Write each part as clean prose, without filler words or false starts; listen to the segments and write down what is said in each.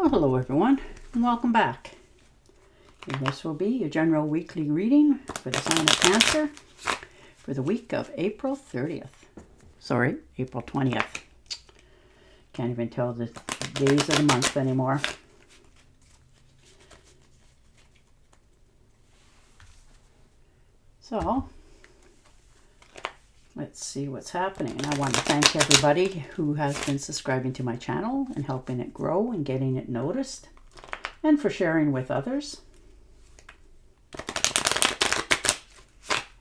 Well, hello everyone, and welcome back. And this will be your general weekly reading for the sign of Cancer for the week of April 30th. Sorry, April 20th. Can't even tell the days of the month anymore. So, let's see what's happening. I want to thank everybody who has been subscribing to my channel and helping it grow and getting it noticed, and for sharing with others.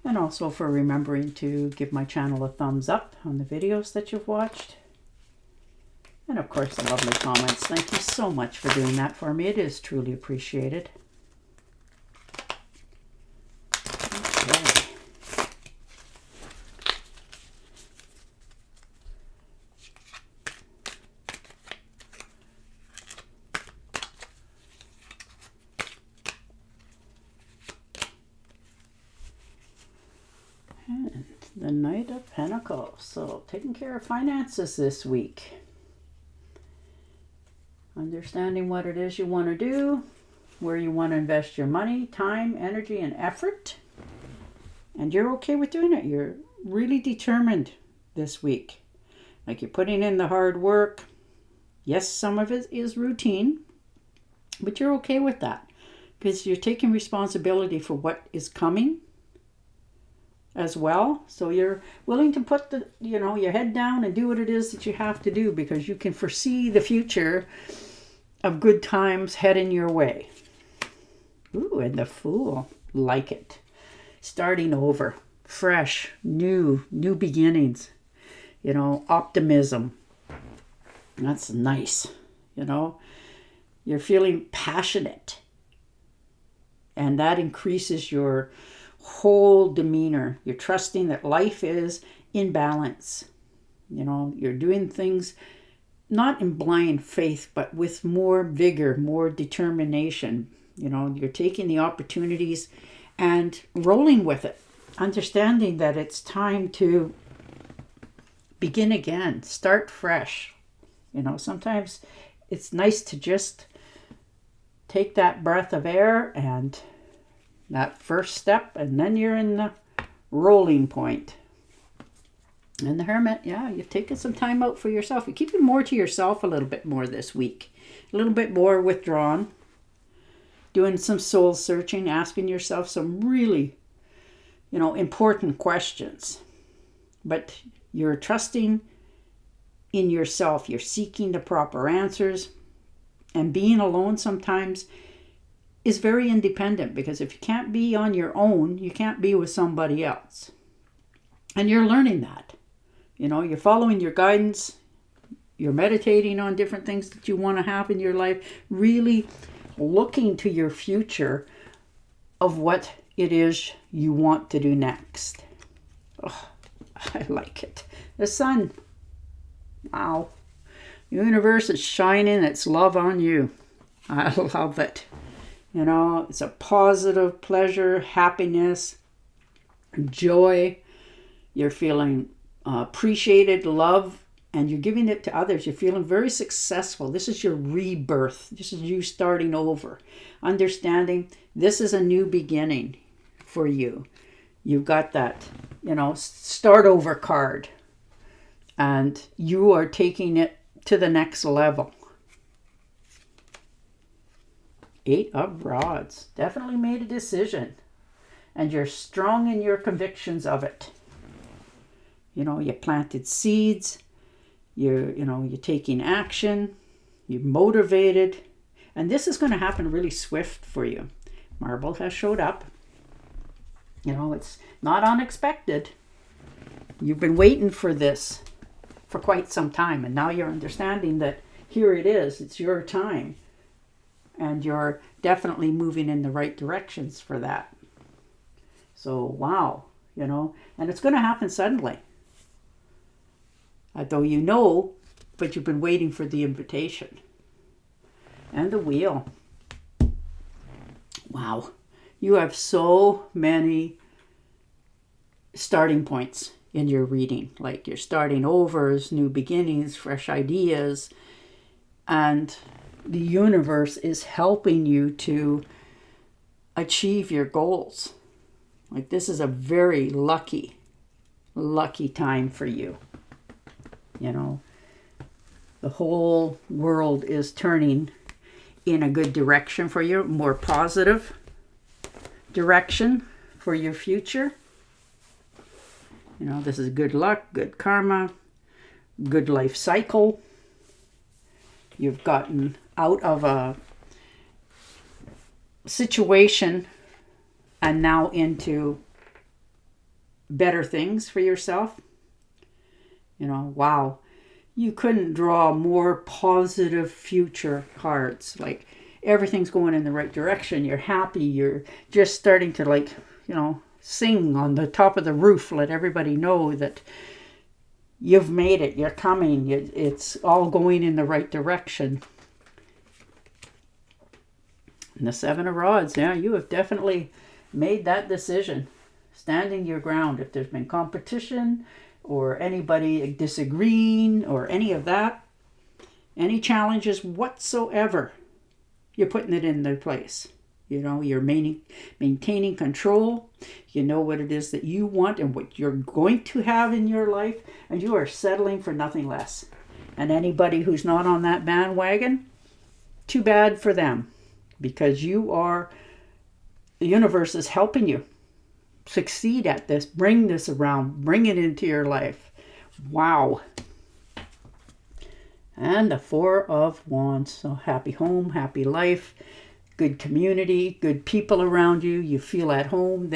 And also for remembering to give my channel a thumbs up on the videos that you've watched. And of course the lovely comments. Thank you so much for doing that for me. It is truly appreciated. Okay. And the Knight of Pentacles. So taking care of finances this week. Understanding what it is you want to do, where you want to invest your money, time, energy, and effort. And you're okay with doing it. You're really determined this week. Like you're putting in the hard work. Yes, some of it is routine, but you're okay with that because you're taking responsibility for what is coming as well. So you're willing to put your head down and do what it is that you have to do because you can foresee the future of good times heading your way. Ooh, and the Fool. Like it. Starting over. Fresh. New beginnings. Optimism. That's nice. You're feeling passionate. And that increases your whole demeanor. You're trusting that life is in balance. You're doing things not in blind faith, but with more vigor, more determination. You're taking the opportunities and rolling with it, understanding that it's time to begin again, start fresh. Sometimes it's nice to just take that breath of air and that first step, and then you're in the rolling point. And the Hermit, yeah, you've taken some time out for yourself. You're keeping more to yourself a little bit more this week. A little bit more withdrawn. Doing some soul searching, asking yourself some really, important questions. But you're trusting in yourself. You're seeking the proper answers. And being alone sometimes is very independent, because if you can't be on your own, you can't be with somebody else. And you're learning that. You're following your guidance. You're meditating on different things that you want to have in your life. Really looking to your future of what it is you want to do next. Oh, I like it. The Sun. Wow. The universe is shining its love on you. I love it. It's a positive pleasure, happiness, joy. You're feeling appreciated, love, and you're giving it to others. You're feeling very successful. This is your rebirth. This is you starting over. Understanding this is a new beginning for you. You've got that, start over card. And you are taking it to the next level. 8 of Rods. Definitely made a decision. And you're strong in your convictions of it. You planted seeds. You're taking action. You're motivated. And this is going to happen really swift for you. Marble has showed up. It's not unexpected. You've been waiting for this for quite some time. And now you're understanding that here it is. It's your time. And you're definitely moving in the right directions for that. So, wow. And it's going to happen suddenly. Though but you've been waiting for the invitation. And the Wheel. Wow. You have so many starting points in your reading. Like you're starting overs, new beginnings, fresh ideas. And the universe is helping you to achieve your goals. Like, this is a very lucky time for you. You know, the whole world is turning in a good direction for you, more positive direction for your future. You know, this is good luck, good karma, good life cycle. You've gotten out of a situation and now into better things for yourself. You know, wow. You couldn't draw more positive future cards. Like, everything's going in the right direction. You're happy. You're just starting to, like, you know, sing on the top of the roof. Let everybody know that you've made it. You're coming. It's all going in the right direction. And the Seven of Rods. Yeah, you have definitely made that decision. Standing your ground. If there's been competition or anybody disagreeing or any of that, any challenges whatsoever, you're putting it in their place. You know, you're maintaining control. You know what it is that you want and what you're going to have in your life, and you are settling for nothing less. And anybody who's not on that bandwagon, too bad for them, because the universe is helping you succeed at this. Bring this around. Bring it into your life. Wow. And the Four of Wands. So happy home, happy life, good community, good people around you. You feel at home.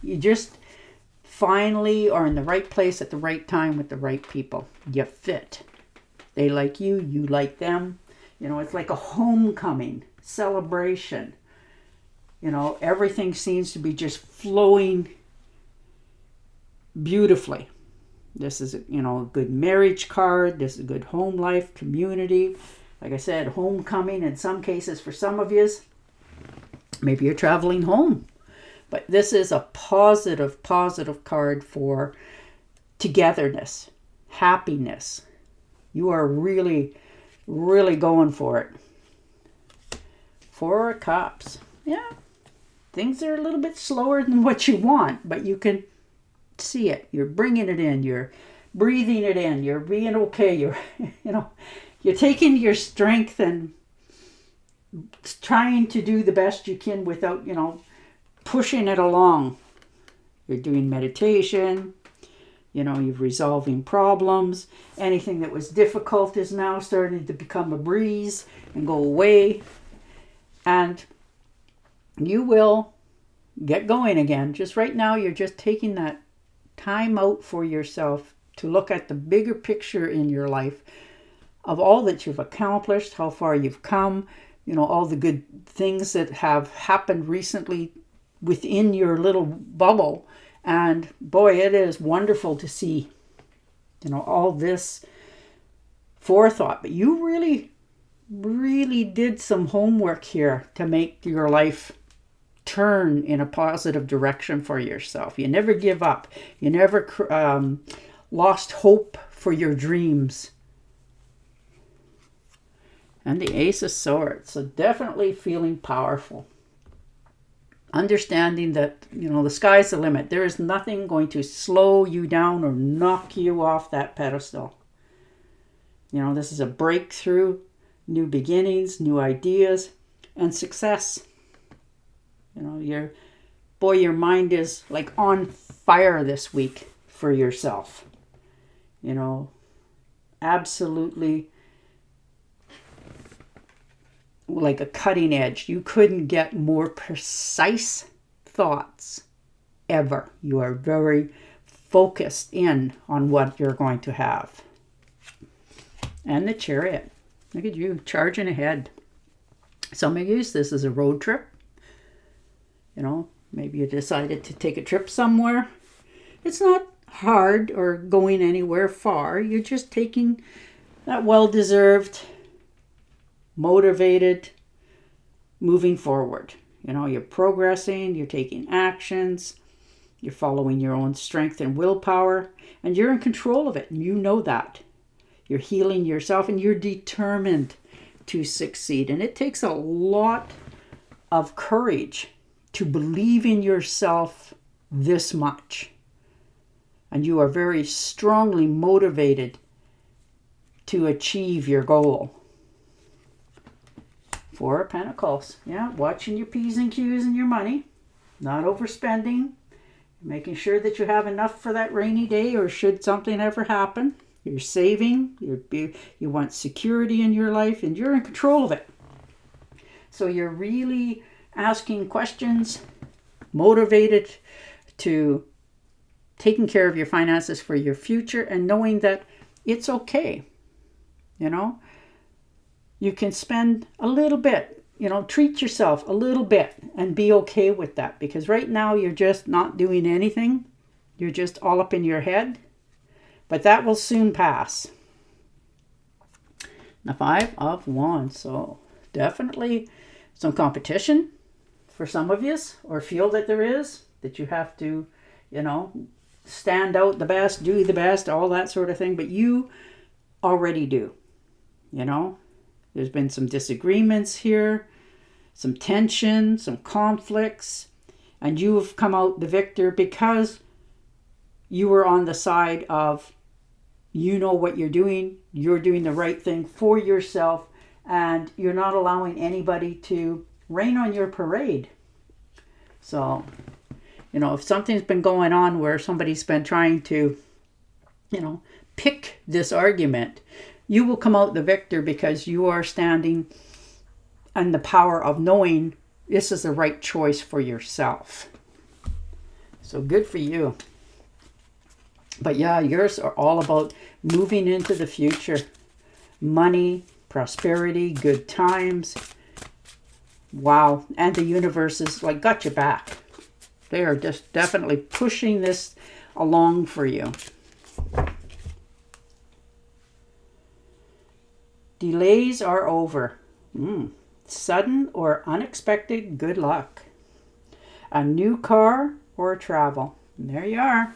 You just finally are in the right place at the right time with the right people. You fit. They like you. You like them. You know, it's like a homecoming celebration. You know, everything seems to be just flowing beautifully. This is, you know, a good marriage card. This is a good home life, community. Like I said, homecoming in some cases for some of you. Maybe you're traveling home. But this is a positive card for togetherness, happiness. You are really, really going for it. Four of Cups. Yeah. Things are a little bit slower than what you want, but you can see it. You're bringing it in. You're breathing it in. You're being okay. You're taking your strength and trying to do the best you can without, pushing it along. You're doing meditation. You're resolving problems. Anything that was difficult is now starting to become a breeze and go away. And you will get going again. Just right now, you're just taking that time out for yourself to look at the bigger picture in your life of all that you've accomplished, how far you've come, all the good things that have happened recently within your little bubble. And boy, it is wonderful to see, all this forethought. But you really, really did some homework here to make your life turn in a positive direction for yourself. You never give up. You never lost hope for your dreams. And the Ace of Swords. So definitely feeling powerful. Understanding that, the sky's the limit. There is nothing going to slow you down or knock you off that pedestal. This is a breakthrough, new beginnings, new ideas, and success. Your mind is like on fire this week for yourself. Absolutely like a cutting edge. You couldn't get more precise thoughts ever. You are very focused in on what you're going to have. And the Chariot. Look at you, charging ahead. Some of you use this as a road trip. Maybe you decided to take a trip somewhere. It's not hard or going anywhere far. You're just taking that well-deserved, motivated, moving forward. You're progressing, you're taking actions, you're following your own strength and willpower, and you're in control of it, and you know that. You're healing yourself, and you're determined to succeed. And it takes a lot of courage to believe in yourself this much. And you are very strongly motivated to achieve your goal. Four of Pentacles. Yeah, watching your P's and Q's and your money. Not overspending. Making sure that you have enough for that rainy day or should something ever happen. You're saving. You want security in your life and you're in control of it. So you're really asking questions, motivated to taking care of your finances for your future and knowing that it's okay. You know, you can spend a little bit, you know, treat yourself a little bit and be okay with that, because right now you're just not doing anything. You're just all up in your head, but that will soon pass. The Five of Wands. So definitely some competition for some of you, or feel that there is, that you have to, you know, stand out the best, do the best, all that sort of thing. But you already do, you know. There's been some disagreements here, some tension, some conflicts, and you have come out the victor because you were on the side of, you know what you're doing the right thing for yourself, and you're not allowing anybody to rain on your parade. So, you know, if something's been going on where somebody's been trying to, you know, pick this argument, you will come out the victor because you are standing in the power of knowing this is the right choice for yourself. So good for you. But yeah, yours are all about moving into the future. Money, prosperity, good times. Wow. And the universe is like got your back. They are just definitely pushing this along for you. Delays are over. Sudden or unexpected good luck. A new car or travel. And there you are.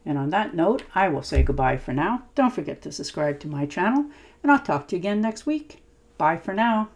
And on that note, I will say goodbye for now. Don't forget to subscribe to my channel, and I'll talk to you again next week. Bye for now.